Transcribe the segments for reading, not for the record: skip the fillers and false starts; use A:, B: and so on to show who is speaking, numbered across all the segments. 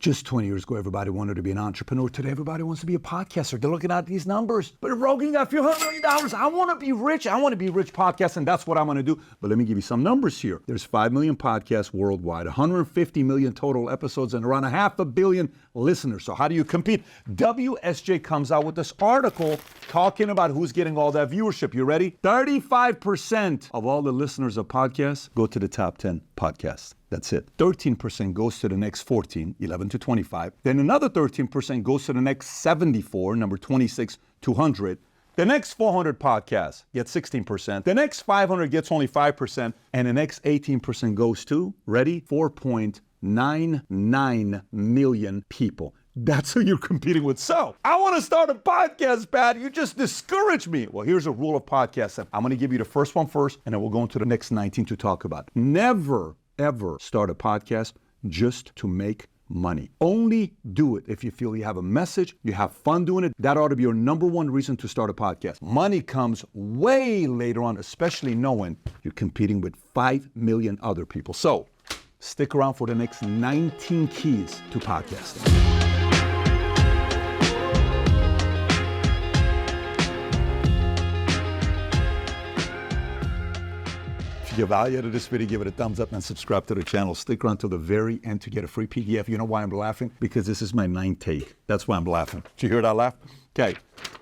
A: Just 20 years ago, everybody wanted to be an entrepreneur. Today, everybody wants to be a podcaster. They're looking at these numbers. But Rogan got a few $100 million. I want to be rich. I want to be rich podcasting. That's what I'm going to do. But let me give you some numbers here. There's 5 million podcasts worldwide, 150 million total episodes, and around 500 million listeners. So how do you compete? WSJ comes out with this article talking about who's getting all that viewership. You ready? 35% of all the listeners of podcasts go to the top 10 podcasts. That's it. 13% goes to the next 14, 11 to 25. Then another 13% goes to the next 74, number 26 to 100. The next 400 podcasts get 16%. The next 500 gets only 5%. And the next 18% goes to, ready? 4.99 million people. That's who you're competing with. So, I want to start a podcast, Pat. You just discouraged me. Well, here's a rule of podcasting. I'm going to give you the first one first, and then we'll go into the next 19 to talk about. Never, ever start a podcast just to make money. Only do it if you feel you have a message, you have fun doing it. That ought to be your number one reason to start a podcast. Money comes way later on, especially knowing you're competing with 5 million other people. So, stick around for the next 19 keys to podcasting. If you get value out of this video, give it a thumbs up and subscribe to the channel. Stick around till the very end to get a free PDF. You know why I'm laughing? Because this is my 9th take. That's why I'm laughing. Did you hear that laugh? Okay.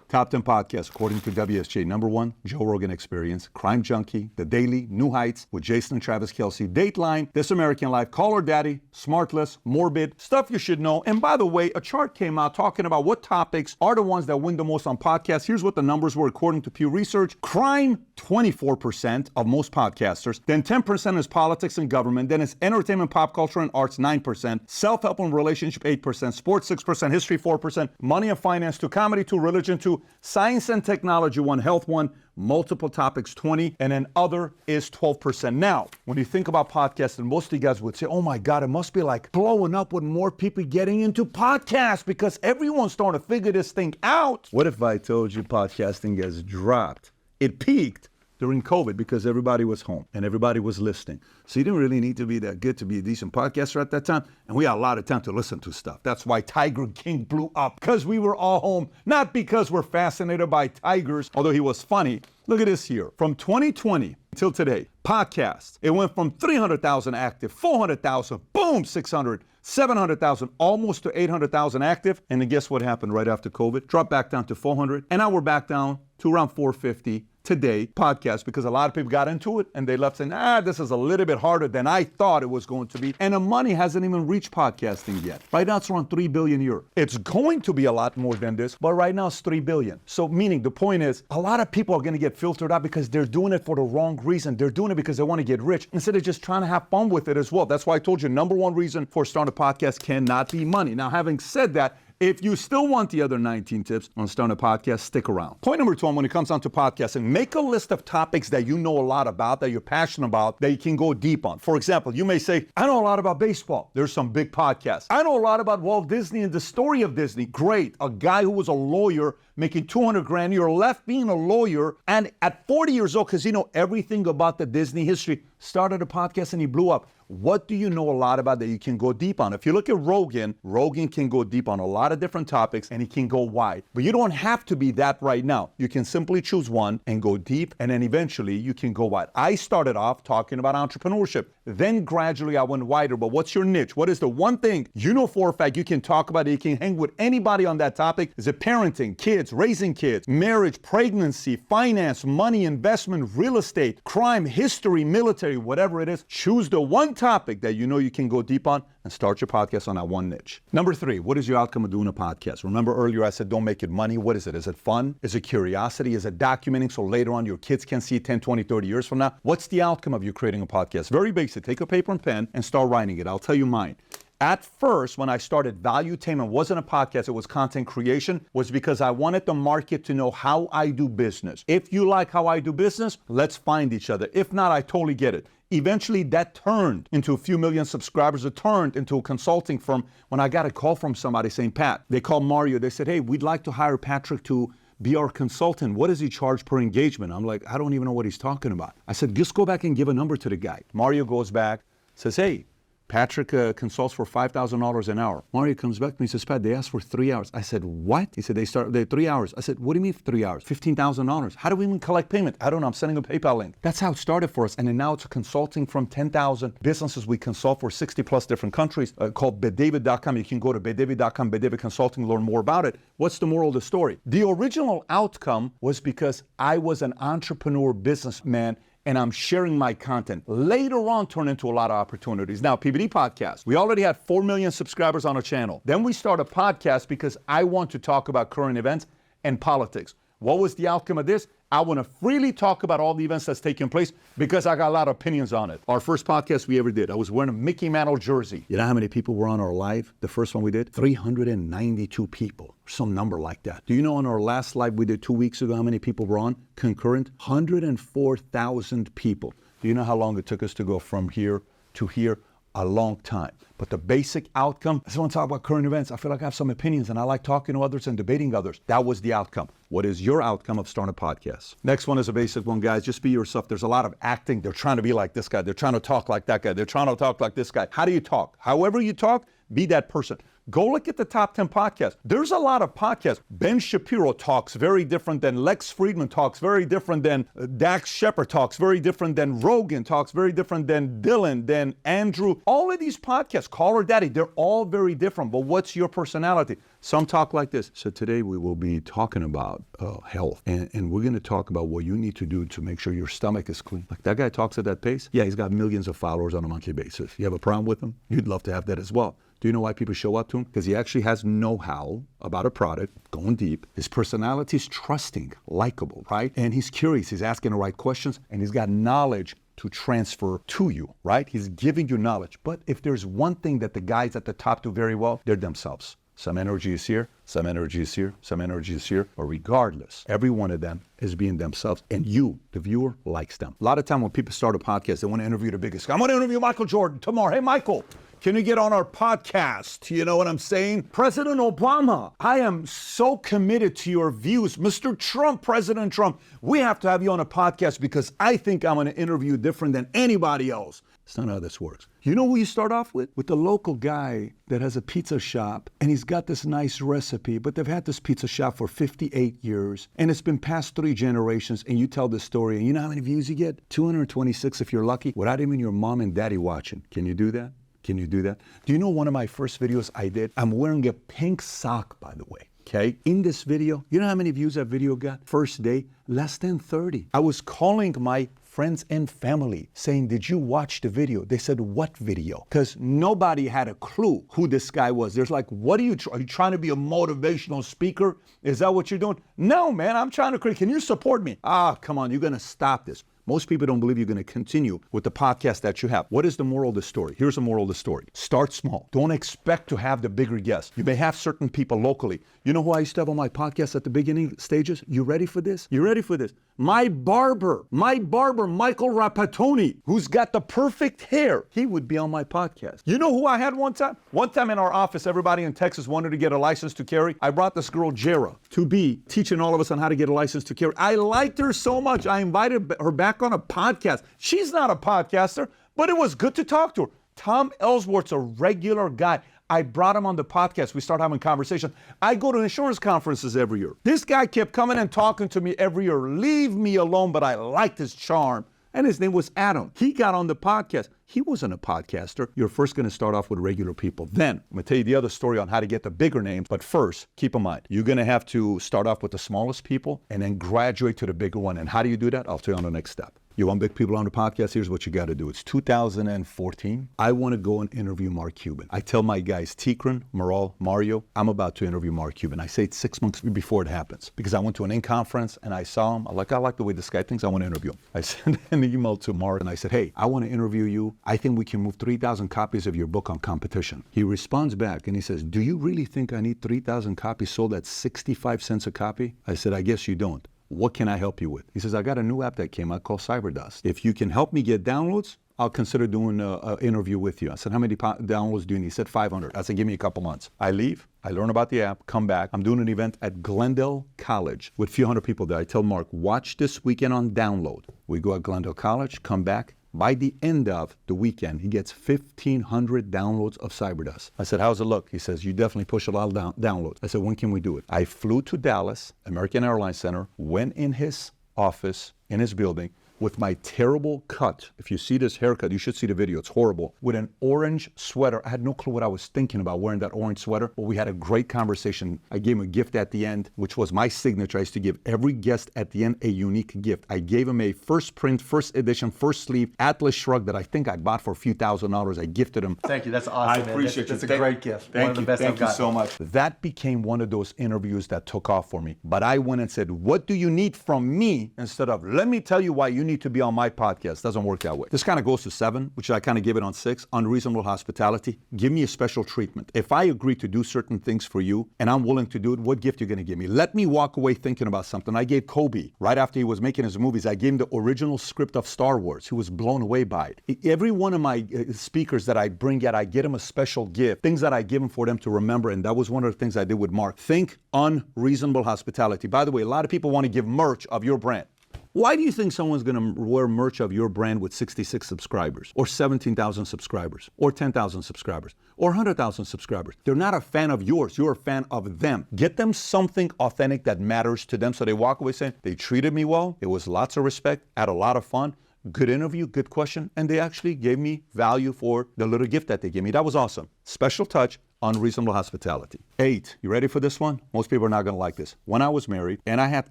A: Top 10 podcasts, according to WSJ. Number 1, Joe Rogan Experience, Crime Junkie, The Daily, New Heights with Jason and Travis Kelce, Dateline, This American Life, Call Her Daddy, Smartless, Morbid, Stuff You Should Know. And by the way, a chart came out talking about what topics are the ones that win the most on podcasts. Here's what the numbers were according to Pew Research. Crime, 24% of most podcasters. Then 10% is politics and government. Then it's entertainment, pop culture, and arts, 9%. Self-help and relationship, 8%. Sports, 6%. History, 4%. Money and finance, 2%. Comedy, 2%. Religion, 2%. Science and technology, 1%. Health, 1%. Multiple topics, 20%. And then other is 12%. Now, when you think about podcasting, most of you guys would say, oh my God, it must be like blowing up with more people getting into podcasts because everyone's starting to figure this thing out. What if I told you podcasting has dropped? It peaked during COVID because everybody was home and everybody was listening. So you didn't really need to be that good to be a decent podcaster at that time. And we had a lot of time to listen to stuff. That's why Tiger King blew up, because we were all home, not because we're fascinated by tigers, although he was funny. Look at this here. From 2020 till today, podcasts, it went from 300,000 active, 400,000, boom, 600, 700,000, almost to 800,000 active. And then guess what happened right after COVID? Dropped back down to 400. And now we're back down to around 450. Today, podcast, because a lot of people got into it and they left saying, this is a little bit harder than I thought it was going to be. And the money hasn't even reached podcasting yet. Right now, it's around 3 billion a year. It's going to be a lot more than this, but right now it's 3 billion. So meaning the point is, a lot of people are going to get filtered out because they're doing it for the wrong reason. They're doing it because they want to get rich instead of just trying to have fun with it as well. That's why I told you, number one reason for starting a podcast cannot be money. Now, having said that, if you still want the other 19 tips on starting a podcast, stick around. Point number 2, when it comes down to podcasting, make a list of topics that you know a lot about, that you're passionate about, that you can go deep on. For example, you may say, I know a lot about baseball. There's some big podcasts. I know a lot about Walt Disney and the story of Disney. Great. A guy who was a lawyer making $200,000, you're left being a lawyer, and at 40 years old, because you know everything about the Disney history, started a podcast and he blew up. What do you know a lot about that you can go deep on? If you look at Rogan, Rogan can go deep on a lot of different topics and he can go wide. But you don't have to be that right now. You can simply choose one and go deep, and then eventually you can go wide. I started off talking about entrepreneurship. Then gradually I went wider. But what's your niche? What is the one thing you know for a fact you can talk about it, you can hang with anybody on that topic? Is it parenting, kids, raising kids, marriage, pregnancy, finance, money, investment, real estate, crime, history, military, whatever it is? Choose the one topic that you know you can go deep on and start your podcast on that one niche. Number 3, what is your outcome of doing a podcast? Remember earlier I said don't make it money. What is it? Is it fun? Is it curiosity? Is it documenting so later on your kids can see it 10, 20, 30 years from now? What's the outcome of you creating a podcast? Very basic. Take a paper and pen and start writing it. I'll tell you mine. At first, when I started Valuetainment, wasn't a podcast, it was content creation, was because I wanted the market to know how I do business. If you like how I do business, let's find each other. If not, I totally get it. Eventually, that turned into a few million subscribers. It turned into a consulting firm when I got a call from somebody saying, Pat, they called Mario. They said, hey, we'd like to hire Patrick to be our consultant. What does he charge per engagement? I'm like, I don't even know what he's talking about. I said, just go back and give a number to the guy. Mario goes back, says, hey, Patrick consults for $5,000 an hour. Mario comes back to me and says, Pat, they asked for 3 hours. I said, what? He said, they're 3 hours. I said, what do you mean 3 hours? $15,000. How do we even collect payment? I don't know. I'm sending a PayPal link. That's how it started for us. And then now it's consulting from 10,000 businesses. We consult for 60 plus different countries called beddavid.com. You can go to beddavid.com, Beddavid Consulting, learn more about it. What's the moral of the story? The original outcome was because I was an entrepreneur businessman and I'm sharing my content. Later on, turned into a lot of opportunities. Now, PBD Podcast, we already had 4 million subscribers on our channel. Then we started a podcast because I want to talk about current events and politics. What was the outcome of this? I want to freely talk about all the events that's taking place because I got a lot of opinions on it. Our first podcast we ever did, I was wearing a Mickey Mantle jersey. You know how many people were on our live? The first one we did? 392 people, some number like that. Do you know on our last live we did 2 weeks ago how many people were on? Concurrent? 104,000 people. Do you know how long it took us to go from here to here? A long time. But the basic outcome, I just want to talk about current events. I feel like I have some opinions and I like talking to others and debating others. That was the outcome. What is your outcome of starting a podcast? Next one is a basic one, guys. Just be yourself. There's a lot of acting. They're trying to be like this guy. They're trying to talk like that guy. They're trying to talk like this guy. How do you talk? However you talk, be that person. Go look at the top 10 podcasts. There's a lot of podcasts. Ben Shapiro talks very different than Lex Friedman talks, very different than Dax Shepard talks, very different than Rogan talks, very different than Dylan, than Andrew. All of these podcasts, Call Her Daddy, they're all very different. But what's your personality? Some talk like this. So today we will be talking about health. And we're going to talk about what you need to do to make sure your stomach is clean. Like that guy talks at that pace. Yeah, he's got millions of followers on a monthly basis. You have a problem with him? You'd love to have that as well. Do you know why people show up to him? Because he actually has know-how about a product, going deep. His personality is trusting, likable, right? And he's curious. He's asking the right questions, and he's got knowledge to transfer to you, right? He's giving you knowledge. But if there's one thing that the guys at the top do very well, they're themselves. Some energy is here, some energy is here, some energy is here. But regardless, every one of them is being themselves. And you, the viewer, likes them. A lot of time when people start a podcast, they want to interview the biggest guy. I want to interview Michael Jordan tomorrow. Hey, Michael, can you get on our podcast? You know what I'm saying? President Obama, I am so committed to your views. Mr. Trump, President Trump, we have to have you on a podcast because I think I'm going to interview different than anybody else. It's not how this works. You know who you start off with? With the local guy that has a pizza shop and he's got this nice recipe, but they've had this pizza shop for 58 years and it's been past 3 generations, and you tell the story and you know how many views you get? 226 if you're lucky, without even your mom and daddy watching. Can you do that? Can you do that? Do you know one of my first videos I did? I'm wearing a pink sock, by the way. Okay. In this video, you know how many views that video got? First day, less than 30. I was calling my friends and family saying, did you watch the video? They said, what video? Because nobody had a clue who this guy was. There's like, what are you trying to be a motivational speaker? Is that what you're doing? No, man, I'm trying to create. Can you support me? Come on, you're going to stop this. Most people don't believe you're going to continue with the podcast that you have. What is the moral of the story? Here's the moral of the story. Start small. Don't expect to have the bigger guests. You may have certain people locally. You know who I used to have on my podcast at the beginning stages? You ready for this? You ready for this? My barber, Michael Rapatoni, who's got the perfect hair. He would be on my podcast. You know who I had one time? One time in our office, everybody in Texas wanted to get a license to carry. I brought this girl, Jera, to be teaching all of us on how to get a license to carry. I liked her so much. I invited her back on a podcast. She's not a podcaster, but it was good to talk to her. Tom Ellsworth's a regular guy. I brought him on the podcast. We started having conversations. I go to insurance conferences every year. This guy kept coming and talking to me every year. Leave me alone, but I liked his charm. And his name was Adam. He got on the podcast. He wasn't a podcaster. You're first going to start off with regular people. Then I'm going to tell you the other story on how to get the bigger names. But first, keep in mind, you're going to have to start off with the smallest people and then graduate to the bigger one. And how do you do that? I'll tell you on the next step. You want big people on the podcast? Here's what you got to do. It's 2014. I want to go and interview Mark Cuban. I tell my guys, Tikran, Maral, Mario, I'm about to interview Mark Cuban. I say it 6 months before it happens because I went to an in conference and I saw him. I like the way this guy thinks. I want to interview him. I sent an email to Mark and I said, hey, I want to interview you. I think we can move 3,000 copies of your book on competition. He responds back and he says, do you really think I need 3,000 copies sold at 65 cents a copy? I said, I guess you don't. What can I help you with? He says, I got a new app that came out called Cyberdust. If you can help me get downloads, I'll consider doing an interview with you. I said, how many downloads do you need? He said, 500. I said, give me a couple months. I leave. I learn about the app, come back. I'm doing an event at Glendale College with a few hundred people there. I tell Mark, watch this weekend on Download. We go at Glendale College, come back, By the end of the weekend, he gets 1,500 downloads of Cyberdust. I said, how's it look? He says, you definitely push a lot of downloads. I said, when can we do it? I flew to Dallas, American Airlines Center, went in his office, in his building, with my terrible cut. If you see this haircut, you should see the video, it's horrible. With an orange sweater. I had no clue what I was thinking about wearing that orange sweater, but we had a great conversation. I gave him a gift at the end, which was my signature. I used to give every guest at the end a unique gift. I gave him a first print, first edition, first sleeve Atlas shrug that I think I bought for a few $1,000s. I gifted him.
B: Thank you, that's awesome,
A: I appreciate you.
B: That's a great gift.
A: Thank
B: One of the best I've gotten.
A: Thank you so much. That became one of those interviews that took off for me. But I went and said, what do you need from me? Instead of, let me tell you why you need to be on my podcast. Doesn't work that way. This kind of goes to 7, which I kind of give it on 6. Unreasonable hospitality. Give me a special treatment. If I agree to do certain things for you and I'm willing to do it, what gift are you going to give me? Let me walk away thinking about something. I gave Kobe, right after he was making his movies, I gave him the original script of Star Wars. He was blown away by it. Every one of my speakers that I bring out, I get him a special gift, things that I give him for them to remember. And that was one of the things I did with Mark. Think unreasonable hospitality. By the way, a lot of people want to give merch of your brand. Why do you think someone's going to wear merch of your brand with 66 subscribers or 17,000 subscribers or 10,000 subscribers or 100,000 subscribers? They're not a fan of yours. You're a fan of them. Get them something authentic that matters to them so they walk away saying, they treated me well. It was lots of respect, had a lot of fun, good interview, good question, and they actually gave me value for the little gift that they gave me. That was awesome. Special touch. Unreasonable hospitality. 8, you ready for this one? Most people are not going to like this. When I was married and I had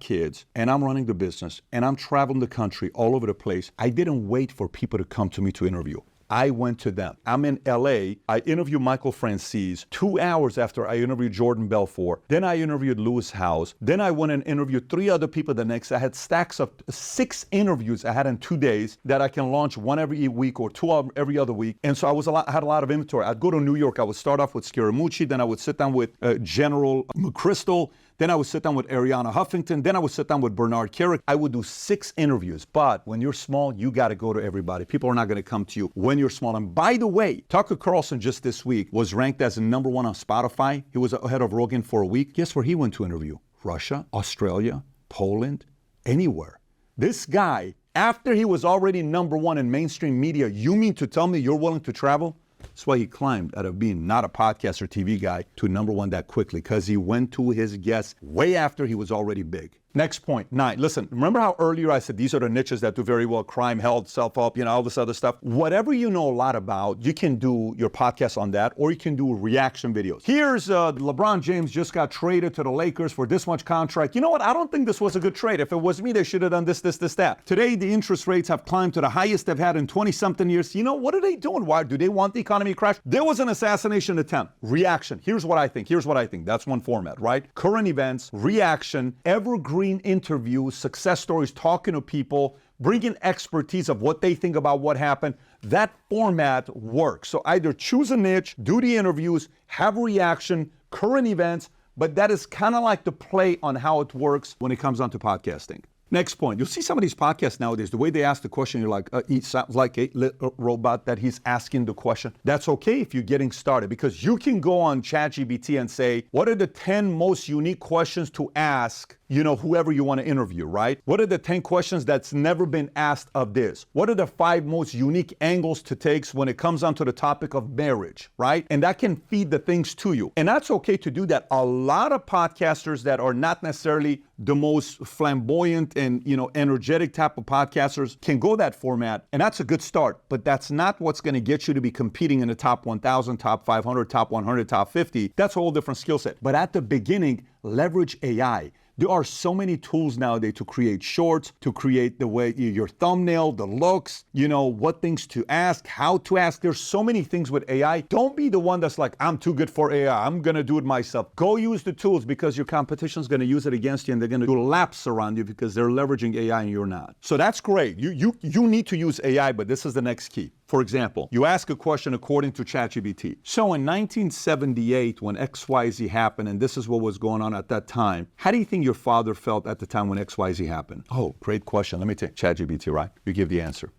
A: kids and I'm running the business and I'm traveling the country all over the place, I didn't wait for people to come to me to interview. I went to them. I'm in LA. I interviewed Michael Francis 2 hours after I interviewed Jordan Belfort. Then I interviewed Lewis Howes. Then I went and interviewed 3 other people the next. I had stacks of 6 interviews I had in 2 days that I can launch 1 every week or 2 every other week. And so I had a lot of inventory. I'd go to New York. I would start off with Scaramucci. Then I would sit down with General McChrystal. Then I would sit down with Ariana Huffington. Then I would sit down with Bernard Kerik. I would do 6 interviews. But when you're small, you got to go to everybody. People are not going to come to you when you're small. And by the way, Tucker Carlson just this week was ranked as number 1 on Spotify. He was ahead of Rogan for a week. Guess where he went to interview? Russia, Australia, Poland, anywhere. This guy, after he was already number 1 in mainstream media, you mean to tell me you're willing to travel? That's why he climbed out of being not a podcast or TV guy to number 1 that quickly, because he went to his guests way after he was already big. Next point, 9. Listen, remember how earlier I said these are the niches that do very well: crime, health, self-help, all this other stuff. Whatever you know a lot about, you can do your podcast on that, or you can do reaction videos. Here's LeBron James just got traded to the Lakers for this much contract. You know what? I don't think this was a good trade. If it was me, they should have done this, that. Today, the interest rates have climbed to the highest they've had in 20-something years. What are they doing? Why do they want the economy to crash? There was an assassination attempt. Reaction. Here's what I think. That's one format, right? Current events, reaction, evergreen interviews, success stories, talking to people, bringing expertise of what they think about what happened. That format works. So either choose a niche, do the interviews, have reaction, current events, but that is kind of like the play on how it works when it comes down to podcasting. Next point, you'll see some of these podcasts nowadays, the way they ask the question, you're like, he sounds like a robot that he's asking the question. That's okay if you're getting started, because you can go on ChatGPT and say, what are the 10 most unique questions to ask, whoever you want to interview, right? What are the 10 questions that's never been asked of this? What are the 5 most unique angles to take when it comes down to the topic of marriage, right? And that can feed the things to you. And that's okay to do that. A lot of podcasters that are not necessarily the most flamboyant and energetic type of podcasters can go that format, and that's a good start. But that's not what's going to get you to be competing in the top 1,000, top 500, top 100, top 50. That's a whole different skill set. But at the beginning, leverage AI. There are so many tools nowadays to create shorts, to create the way your thumbnail, the looks, what things to ask, how to ask. There's so many things with AI. Don't be the one that's like, I'm too good for AI. I'm going to do it myself. Go use the tools, because your competition's going to use it against you, and they're going to do laps around you because they're leveraging AI and you're not. So that's great. You need to use AI, but this is the next key. For example, you ask a question according to ChatGPT. So in 1978, when XYZ happened, and this is what was going on at that time, how do you think your father felt at the time when XYZ happened? Oh, great question. Let me take ChatGPT, right? You give the answer.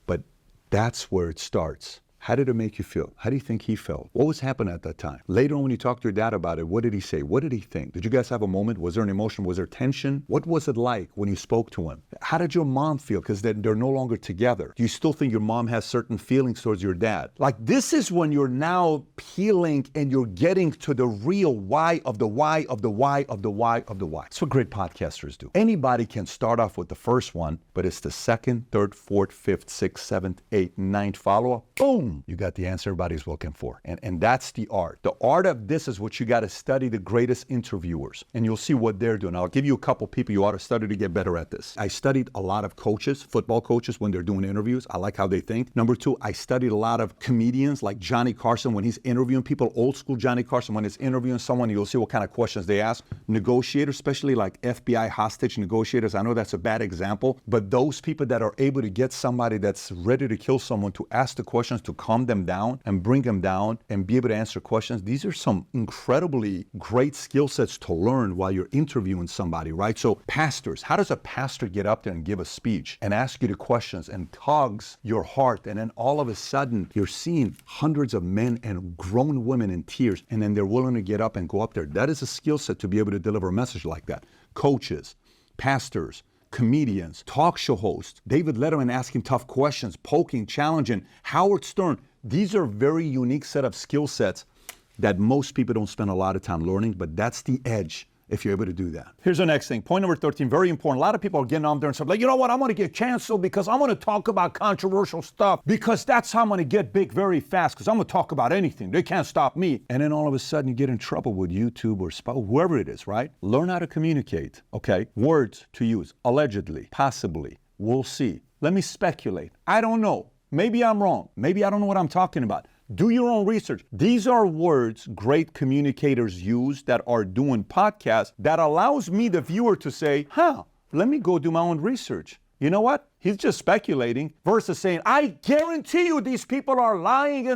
A: But that's where it starts. How did it make you feel? How do you think he felt? What was happening at that time? Later on, when you talked to your dad about it, what did he say? What did he think? Did you guys have a moment? Was there an emotion? Was there tension? What was it like when you spoke to him? How did your mom feel? Because they're no longer together. Do you still think your mom has certain feelings towards your dad? Like, this is when you're now peeling and you're getting to the real why of the why of the why of the why of the why. That's what great podcasters do. Anybody can start off with the first one, but it's the second, third, fourth, fifth, sixth, seventh, eighth, ninth follow-up. Boom! You got the answer everybody's looking for. And that's the art. The art of this is what you got to study the greatest interviewers. And you'll see what they're doing. I'll give you a couple people you ought to study to get better at this. I studied a lot of coaches, football coaches, when they're doing interviews. I like how they think. Number two, I studied a lot of comedians like Johnny Carson when he's interviewing people, old school Johnny Carson, when he's interviewing someone, you'll see what kind of questions they ask. Negotiators, especially like FBI hostage negotiators. I know that's a bad example, but those people that are able to get somebody that's ready to kill someone to ask the questions, to calm them down and bring them down and be able to answer questions. These are some incredibly great skill sets to learn while you're interviewing somebody, right? So pastors, how does a pastor get up there and give a speech and ask you the questions and tugs your heart, and then all of a sudden you're seeing hundreds of men and grown women in tears, and then they're willing to get up and go up there? That is a skill set to be able to deliver a message like that. Coaches, pastors, comedians, talk show hosts, David Letterman asking tough questions, poking, challenging, Howard Stern. These are very unique set of skill sets that most people don't spend a lot of time learning, but that's the edge if you're able to do that. Here's the next thing. Point number 13, very important. A lot of people are getting on there and saying, like, you know what, I'm going to get canceled because I'm going to talk about controversial stuff because that's how I'm going to get big very fast, because I'm going to talk about anything. They can't stop me. And then all of a sudden you get in trouble with YouTube or whoever it is, right? Learn how to communicate, okay? Words to use, allegedly, possibly, we'll see. Let me speculate. I don't know. Maybe I'm wrong. Maybe I don't know what I'm talking about. Do your own research. These are words great communicators use that are doing podcasts that allows me, the viewer, to say, let me go do my own research. You know what? He's just speculating versus saying, I guarantee you these people are lying.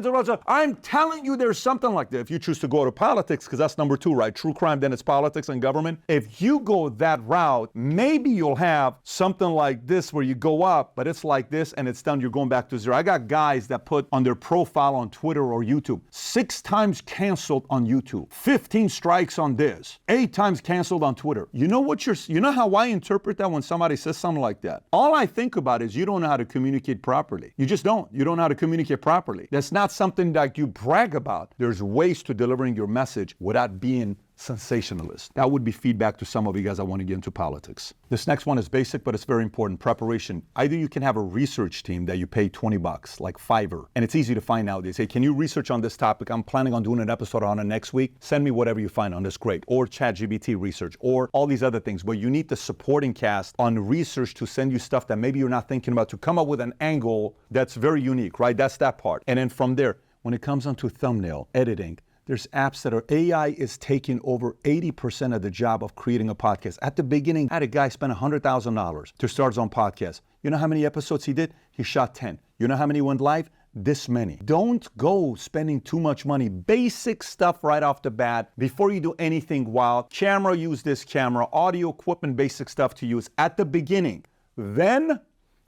A: I'm telling you there's something like that. If you choose to go to politics, because that's number two, right? True crime, then it's politics and government. If you go that route, maybe you'll have something like this where you go up, but it's like this and it's done, you're going back to zero. I got guys that put on their profile on Twitter or YouTube, 6 times canceled on YouTube, 15 strikes on this, 8 times canceled on Twitter. You know how I interpret that when somebody says something like that? All I think about is you don't know how to communicate properly. You just don't. You don't know how to communicate properly. That's not something that you brag about. There's ways to delivering your message without being sensationalist. That would be feedback to some of you guys that want to get into politics. This next one is basic, but it's very important. Preparation. Either you can have a research team that you pay $20, like Fiverr, and it's easy to find nowadays. Hey, can you research on this topic? I'm planning on doing an episode on it next week. Send me whatever you find on this. Great. Or ChatGPT research, or all these other things. But you need the supporting cast on research to send you stuff that maybe you're not thinking about, to come up with an angle that's very unique, right? That's that part. And then from there, when it comes onto thumbnail, editing, there's apps that are, AI is taking over 80% of the job of creating a podcast. At the beginning, I had a guy spend $100,000 to start his own podcast. You know how many episodes he did? He shot 10. You know how many went live? This many. Don't go spending too much money. Basic stuff right off the bat before you do anything wild. Camera, use this camera. Audio equipment, basic stuff to use at the beginning. Then,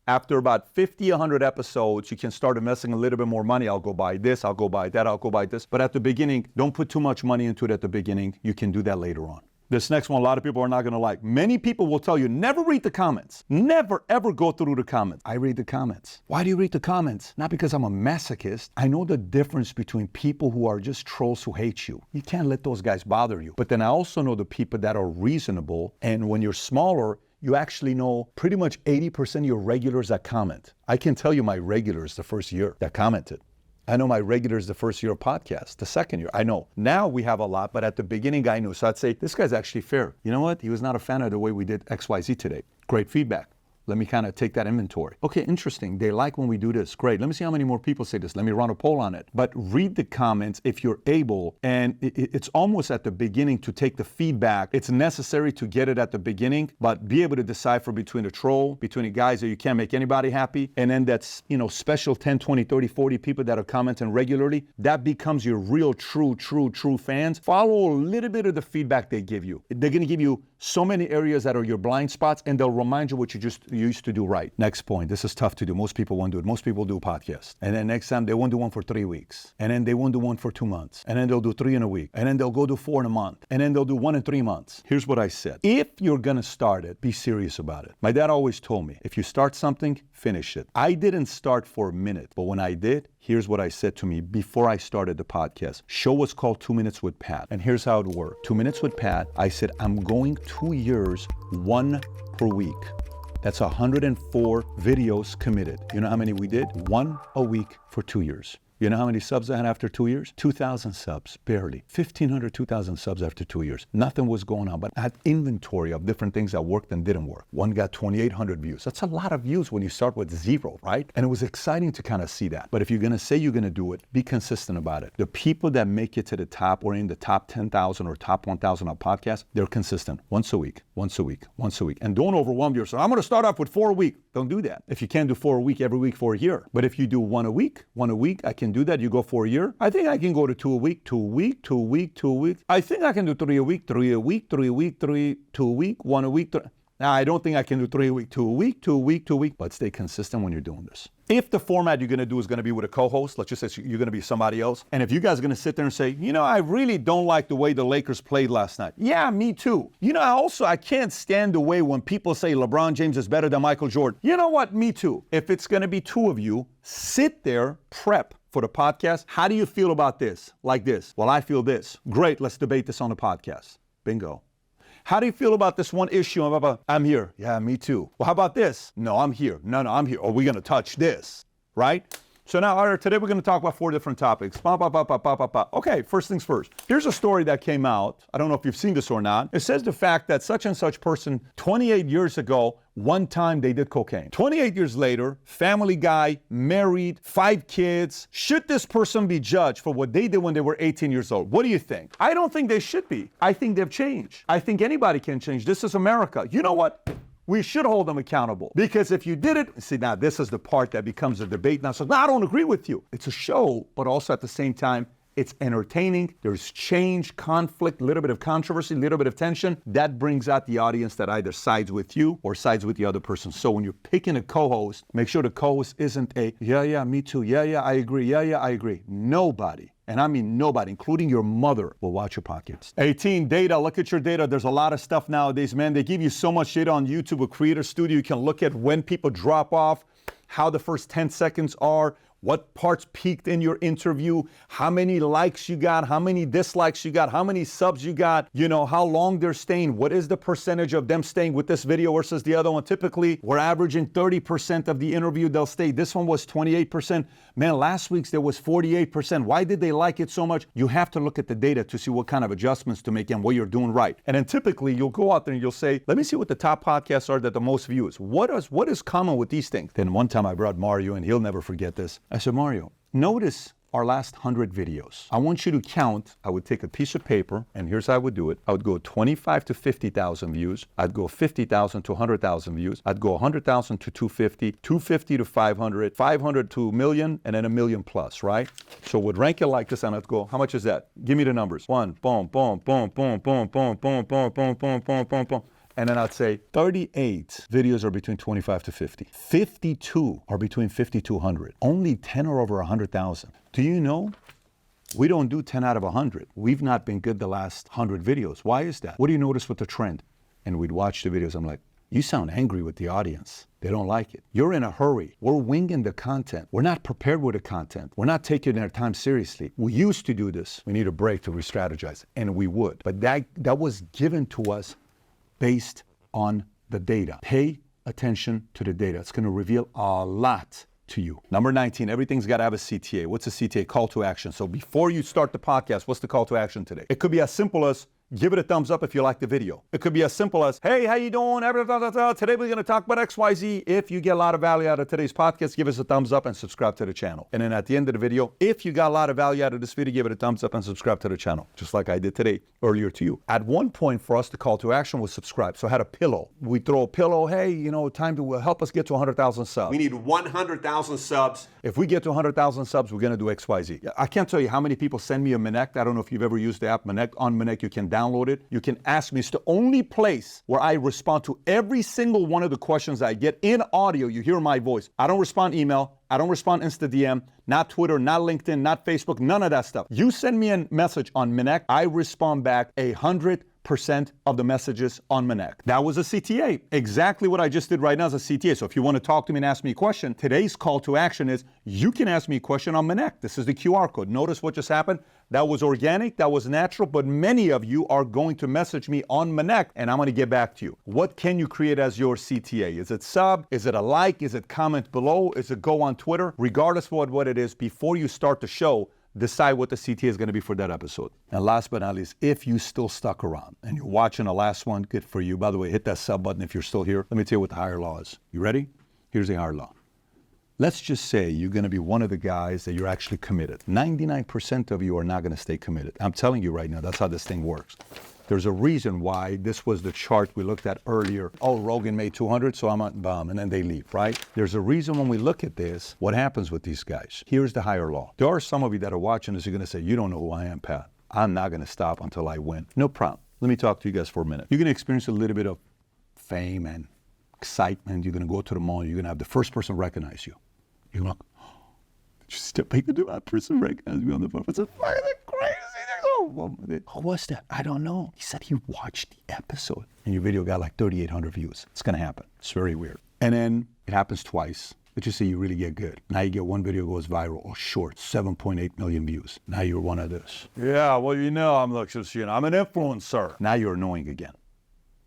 A: after about 50, 100 episodes, you can start investing a little bit more money. I'll go buy this, I'll go buy that, I'll go buy this. But at the beginning, don't put too much money into it at the beginning. You can do that later on. This next one, a lot of people are not going to like. Many people will tell you, never read the comments. Never, ever go through the comments. I read the comments. Why do you read the comments? Not because I'm a masochist. I know the difference between people who are just trolls who hate you. You can't let those guys bother you. But then I also know the people that are reasonable. And when you're smaller, you actually know pretty much 80% of your regulars that comment. I can tell you my regulars the first year that commented. I know my regulars the first year of podcast, the second year. I know. Now we have a lot, but at the beginning I knew. So I'd say, this guy's actually fair. You know what? He was not a fan of the way we did XYZ today. Great feedback. Let me kind of take that inventory. Okay, interesting. They like when we do this. Great. Let me see how many more people say this. Let me run a poll on it. But read the comments if you're able. And it's almost at the beginning to take the feedback. It's necessary to get it at the beginning, but be able to decipher between a troll, between the guys that you can't make anybody happy, and then that's, special 10, 20, 30, 40 people that are commenting regularly. That becomes your real, true fans. Follow a little bit of the feedback they give you. They're going to give you so many areas that are your blind spots, and they'll remind you what you you used to do right. Next point. This is tough to do. Most people won't do it. Most people do podcasts. And then next time they won't do one for 3 weeks. And then they won't do one for 2 months. And then they'll do 3 in a week. And then they'll go do 4 in a month. And then they'll do 1 in 3 months. Here's what I said. If you're going to start it, be serious about it. My dad always told me, if you start something, finish it. I didn't start for a minute, but when I did, here's what I said to me before I started the podcast. Show was called 2 Minutes with Pat. And here's how it worked. 2 Minutes with Pat, I said, I'm going 2 years, 1 per week. That's 104 videos committed. You know how many we did? 1 a week for 2 years. You know how many subs I had after 2 years? 2,000 subs, barely. 1,500, 2,000 subs after 2 years. Nothing was going on, but I had inventory of different things that worked and didn't work. One got 2,800 views. That's a lot of views when you start with 0, right? And it was exciting to kind of see that. But if you're going to say you're going to do it, be consistent about it. The people that make it to the top or in the top 10,000 or top 1,000 on podcasts, they're consistent. Once a week, once a week, once a week. And don't overwhelm yourself. I'm going to start off with 4 a week. Don't do that. If you can't do 4 a week, every week for a year. But if you do 1 a week, I can do that. You go for a year. I think I can go to 2 a week, 2 a week, 2 a week, 2 a week. I think I can do 3 a week, 3 a week, 3 a week, 2 a week, 1 a week. Now, I don't think I can do 3 a week, 2 a week, 2 a week, 2 a week, but stay consistent when you're doing this. If the format you're going to do is going to be with a co-host, let's just say you're going to be somebody else, and if you guys are going to sit there and say, you know, I really don't like the way the Lakers played last night. Yeah, me too. You know, I can't stand the way when people say LeBron James is better than Michael Jordan. You know what? Me too. If it's going to be 2 of you, sit there, prep for the podcast. How do you feel about this? Like this. Well, I feel this. Great. Let's debate this on the podcast. Bingo. How do you feel about this one issue? I'm here. Yeah, me too. Well, how about this? No, I'm here. No, I'm here. Are we going to touch this? Right? So now, all right, today we're going to talk about 4 different topics. Okay, first things first. Here's a story that came out. I don't know if you've seen this or not. It says the fact that such and such person 28 years ago, one time they did cocaine. 28 years later, family guy, married, 5 kids. Should this person be judged for what they did when they were 18 years old? What do you think? I don't think they should be. I think they've changed. I think anybody can change. This is America. You know what? We should hold them accountable. Because if you did it, see, now this is the part that becomes a debate. Now, so no, I don't agree with you. It's a show, but also at the same time, it's entertaining. There's change, conflict, a little bit of controversy, a little bit of tension. That brings out the audience that either sides with you or sides with the other person. So when you're picking a co-host, make sure the co-host isn't a, yeah, me too. Yeah, I agree. Yeah, I agree. Nobody. And I mean nobody, including your mother, will watch your podcast. 18, data. Look at your data. There's a lot of stuff nowadays, man. They give you so much data on YouTube with Creator Studio. You can look at when people drop off, how the first 10 seconds are, what parts peaked in your interview, how many likes you got, how many dislikes you got, how many subs you got, you know, how long they're staying, what is the percentage of them staying with this video versus the other one. Typically, we're averaging 30% of the interview they'll stay. This one was 28%. Man, last week's there was 48%. Why did they like it so much? You have to look at the data to see what kind of adjustments to make and what you're doing right. And then typically, you'll go out there and you'll say, let me see what the top podcasts are that the most views. What is common with these things? Then one time I brought Mario, and he'll never forget this. I said, Mario, notice our last 100 videos. I want you to count. I would take a piece of paper, and here's how I would do it. I would go 25 to 50,000 views. I'd go 50,000 to 100,000 views. I'd go 100,000 to 250, 250 to 500, 500 to a million, and then a million plus, right? So would rank it like this, and I'd go, how much is that? Give me the numbers. 1, boom, boom, boom, boom, boom, boom, boom, boom, boom, boom, boom, boom, boom. And then I'd say 38 videos are between 25 to 50. 52 are between 50 to 100. Only 10 are over 100,000. Do you know? We don't do 10 out of 100. We've not been good the last 100 videos. Why is that? What do you notice with the trend? And we'd watch the videos. I'm like, you sound angry with the audience. They don't like it. You're in a hurry. We're winging the content. We're not prepared with the content. We're not taking our time seriously. We used to do this. We need a break to re-strategize. And we would. But that was given to us based on the data. Pay attention to the data. It's going to reveal a lot to you. Number 19, everything's got to have a CTA. What's a CTA? Call to action. So before you start the podcast, what's the call to action today? It could be as simple as, give it a thumbs up if you like the video. It could be as simple as, hey, how you doing? Today we're going to talk about XYZ. If you get a lot of value out of today's podcast, give us a thumbs up and subscribe to the channel. And then at the end of the video, if you got a lot of value out of this video, give it a thumbs up and subscribe to the channel, just like I did today earlier to you. At one point for us, the call to action was subscribe. So I had a pillow. We throw a pillow, hey, you know, time to help us get to 100,000 subs.
B: We need 100,000 subs.
A: If we get to 100,000 subs, we're going to do XYZ. I can't tell you how many people send me a Minect. I don't know if you've ever used the app Minect. On Minect, you can download download it. You can ask me. It's the only place where I respond to every single one of the questions I get in audio. You hear my voice. I don't respond email. I don't respond Insta DM, not Twitter, not LinkedIn, not Facebook, none of that stuff. You send me a message on Minnect, I respond back 100% of the messages on Minnect. That was a CTA. Exactly what I just did right now is a CTA. So if you want to talk to me and ask me a question, today's call to action is you can ask me a question on Minnect. This is the QR code. Notice what just happened? That was organic, that was natural, but many of you are going to message me on Minnect and I'm going to get back to you. What can you create as your CTA? Is it sub? Is it a like? Is it comment below? Is it go on Twitter? Regardless of what it is, before you start the show, decide what the CTA is going to be for that episode. And last but not least, if you still stuck around and you're watching the last one, good for you. By the way, hit that sub button if you're still here. Let me tell you what the higher law is. You ready? Here's the higher law. Let's just say you're going to be one of the guys that you're actually committed. 99% of you are not going to stay committed. I'm telling you right now, that's how this thing works. There's a reason why this was the chart we looked at earlier. Oh, Rogan made 200, so I'm on bomb, and then they leave, right? There's a reason when we look at this, what happens with these guys. Here's the higher law. There are some of you that are watching this, you're going to say, you don't know who I am, Pat. I'm not going to stop until I win. No problem. Let me talk to you guys for a minute. You're going to experience a little bit of fame and excitement. You're going to go to the mall. You're going to have the first person recognize you. You're going to, just step back into that person recognize me on the phone. It's fucking crazy. Who was that? I don't know. He said he watched the episode. And your video got like 3,800 views. It's going to happen. It's very weird. And then it happens twice. Let's just say you really get good. Now you get one video goes viral or short, 7.8 million views. Now you're one of this. Yeah, well, I'm an influencer. Now you're annoying again.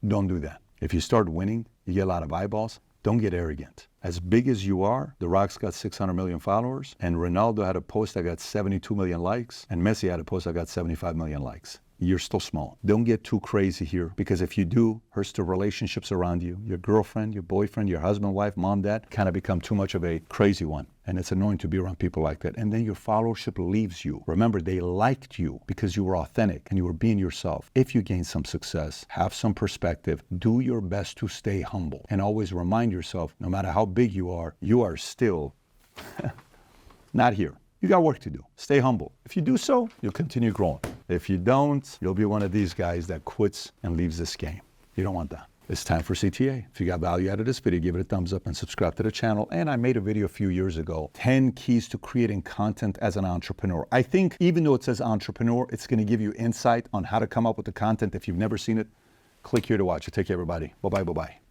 A: Don't do that. If you start winning, you get a lot of eyeballs. Don't get arrogant. As big as you are, The Rock's got 600 million followers, and Ronaldo had a post that got 72 million likes, and Messi had a post that got 75 million likes. You're still small. Don't get too crazy here, because if you do, hurts the relationships around you. Your girlfriend, your boyfriend, your husband, wife, mom, dad, kind of become too much of a crazy one. And it's annoying to be around people like that. And then your followership leaves you. Remember, they liked you because you were authentic and you were being yourself. If you gain some success, have some perspective, do your best to stay humble. And always remind yourself, no matter how big you are still not here. You got work to do. Stay humble. If you do so, you'll continue growing. If you don't, you'll be one of these guys that quits and leaves this game. You don't want that. It's time for CTA. If you got value out of this video, give it a thumbs up and subscribe to the channel. And I made a video a few years ago, 10 keys to creating content as an entrepreneur. I think even though it says entrepreneur, it's going to give you insight on how to come up with the content. If you've never seen it, click here to watch it. Take care, everybody. Bye-bye, bye-bye.